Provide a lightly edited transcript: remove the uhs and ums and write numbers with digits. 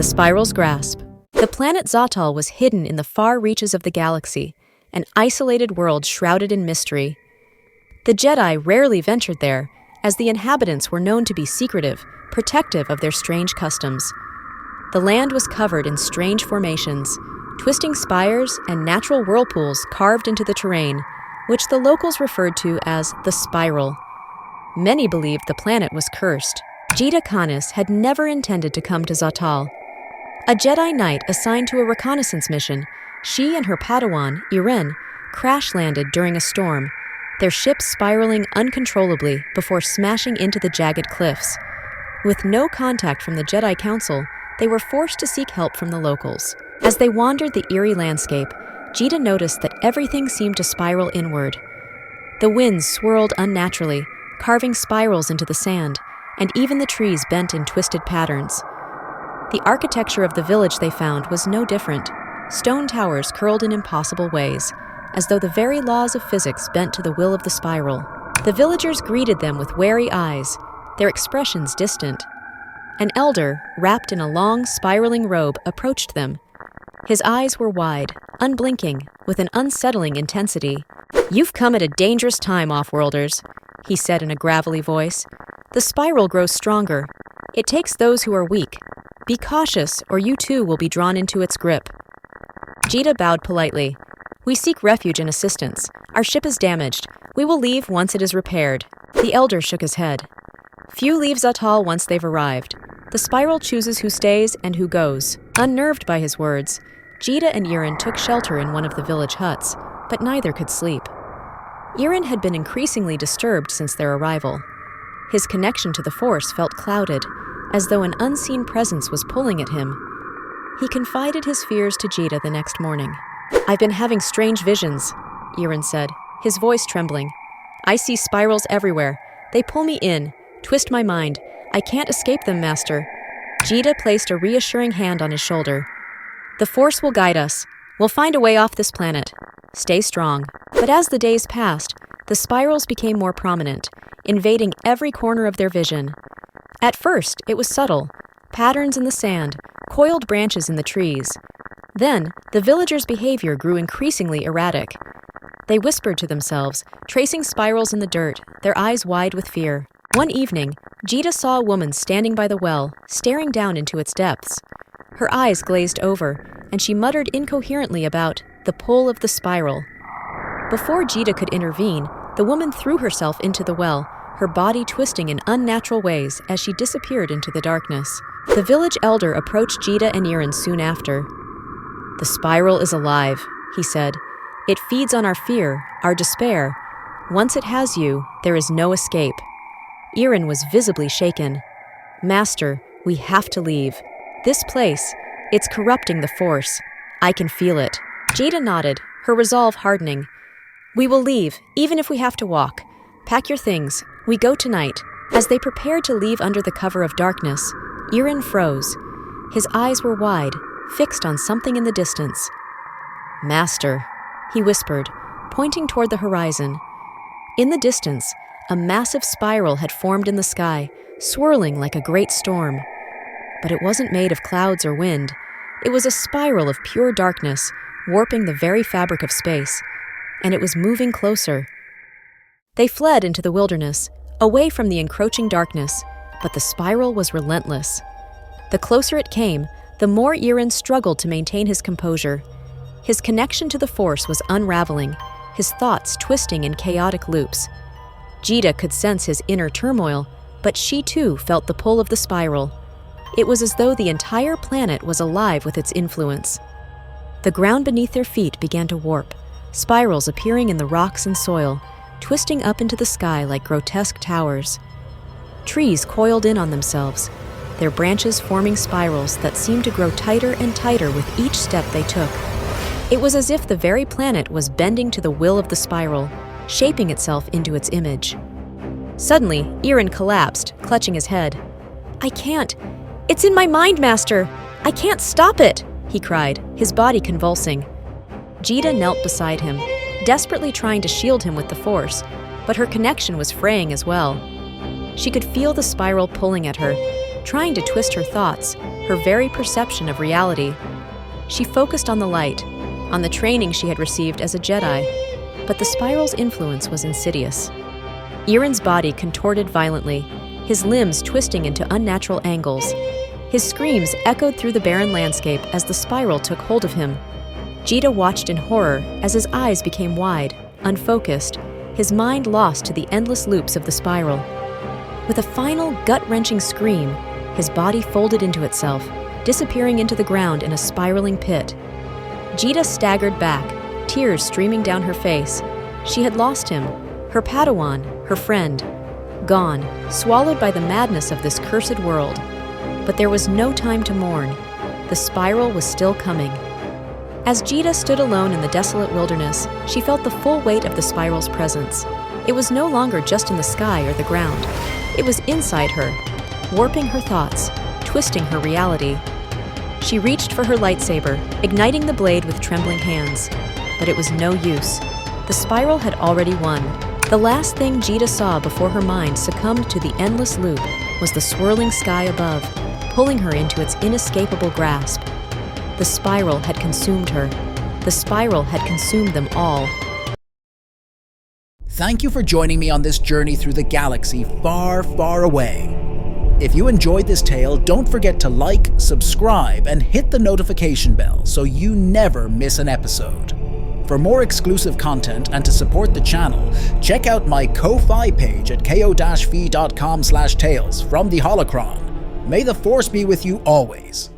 The spiral's grasp. The planet Za'tal was hidden in the far reaches of the galaxy, an isolated world shrouded in mystery. The Jedi rarely ventured there, as the inhabitants were known to be secretive, protective of their strange customs. The land was covered in strange formations, twisting spires and natural whirlpools carved into the terrain, which the locals referred to as the Spiral. Many believed the planet was cursed. Jeda Kanis had never intended to come to Za'tal. A Jedi Knight assigned to a reconnaissance mission, she and her Padawan Yren crash-landed during a storm, their ship spiraling uncontrollably before smashing into the jagged cliffs. With no contact from the Jedi Council, they were forced to seek help from the locals. As they wandered the eerie landscape, Jeda noticed that everything seemed to spiral inward. The winds swirled unnaturally, carving spirals into the sand, and even the trees bent in twisted patterns. The architecture of the village they found was no different. Stone towers curled in impossible ways, as though the very laws of physics bent to the will of the spiral. The villagers greeted them with wary eyes, their expressions distant. An elder, wrapped in a long, spiraling robe, approached them. His eyes were wide, unblinking, with an unsettling intensity. "You've come at a dangerous time, off-worlders," he said in a gravelly voice. "The spiral grows stronger. It takes those who are weak. Be cautious, or you too will be drawn into its grip." Jeda bowed politely. "We seek refuge and assistance. Our ship is damaged. We will leave once it is repaired." The elder shook his head. "Few leave Za'tal once they've arrived. The spiral chooses who stays and who goes." Unnerved by his words, Jeda and Yren took shelter in one of the village huts, but neither could sleep. Yren had been increasingly disturbed since their arrival. His connection to the Force felt clouded, as though an unseen presence was pulling at him. He confided his fears to Jeda the next morning. "I've been having strange visions," Yren said, his voice trembling. "I see spirals everywhere. They pull me in, twist my mind. I can't escape them, Master." Jeda placed a reassuring hand on his shoulder. "The Force will guide us. We'll find a way off this planet. Stay strong." But as the days passed, the spirals became more prominent, invading every corner of their vision. At first, it was subtle, patterns in the sand, coiled branches in the trees. Then, the villagers' behavior grew increasingly erratic. They whispered to themselves, tracing spirals in the dirt, their eyes wide with fear. One evening, Jeda saw a woman standing by the well, staring down into its depths. Her eyes glazed over, and she muttered incoherently about the pull of the spiral. Before Jeda could intervene, the woman threw herself into the well, her body twisting in unnatural ways as she disappeared into the darkness. The village elder approached Jeda and Yren soon after. "The spiral is alive," he said. "It feeds on our fear, our despair. Once it has you, there is no escape." Yren was visibly shaken. "Master, we have to leave. This place, it's corrupting the Force. I can feel it." Jeda nodded, her resolve hardening. "We will leave, even if we have to walk. Pack your things. We go tonight." As they prepared to leave under the cover of darkness, Yren froze. His eyes were wide, fixed on something in the distance. "Master," he whispered, pointing toward the horizon. In the distance, a massive spiral had formed in the sky, swirling like a great storm. But it wasn't made of clouds or wind. It was a spiral of pure darkness, warping the very fabric of space. And it was moving closer. They fled into the wilderness, away from the encroaching darkness, but the spiral was relentless. The closer it came, the more Yren struggled to maintain his composure. His connection to the Force was unraveling, his thoughts twisting in chaotic loops. Jeda could sense his inner turmoil, but she too felt the pull of the spiral. It was as though the entire planet was alive with its influence. The ground beneath their feet began to warp, spirals appearing in the rocks and soil, twisting up into the sky like grotesque towers. Trees coiled in on themselves, their branches forming spirals that seemed to grow tighter and tighter with each step they took. It was as if the very planet was bending to the will of the spiral, shaping itself into its image. Suddenly, Yren collapsed, clutching his head. "I can't. It's in my mind, Master. I can't stop it," he cried, his body convulsing. Jeda knelt beside him, desperately trying to shield him with the Force, but her connection was fraying as well. She could feel the spiral pulling at her, trying to twist her thoughts, her very perception of reality. She focused on the light, on the training she had received as a Jedi, but the spiral's influence was insidious. Yren's body contorted violently, his limbs twisting into unnatural angles. His screams echoed through the barren landscape as the spiral took hold of him. Jeda watched in horror as his eyes became wide, unfocused, his mind lost to the endless loops of the spiral. With a final, gut-wrenching scream, his body folded into itself, disappearing into the ground in a spiraling pit. Jeda staggered back, tears streaming down her face. She had lost him, her Padawan, her friend. Gone, swallowed by the madness of this cursed world. But there was no time to mourn. The spiral was still coming. As Jeda stood alone in the desolate wilderness, she felt the full weight of the spiral's presence. It was no longer just in the sky or the ground. It was inside her, warping her thoughts, twisting her reality. She reached for her lightsaber, igniting the blade with trembling hands. But it was no use. The spiral had already won. The last thing Jeda saw before her mind succumbed to the endless loop was the swirling sky above, pulling her into its inescapable grasp. The spiral had consumed her. The spiral had consumed them all. Thank you for joining me on this journey through the galaxy far, far away. If you enjoyed this tale, don't forget to like, subscribe, and hit the notification bell so you never miss an episode. For more exclusive content and to support the channel, check out my Ko-Fi page at ko-fi.com/tales from the Holocron. May the Force be with you always.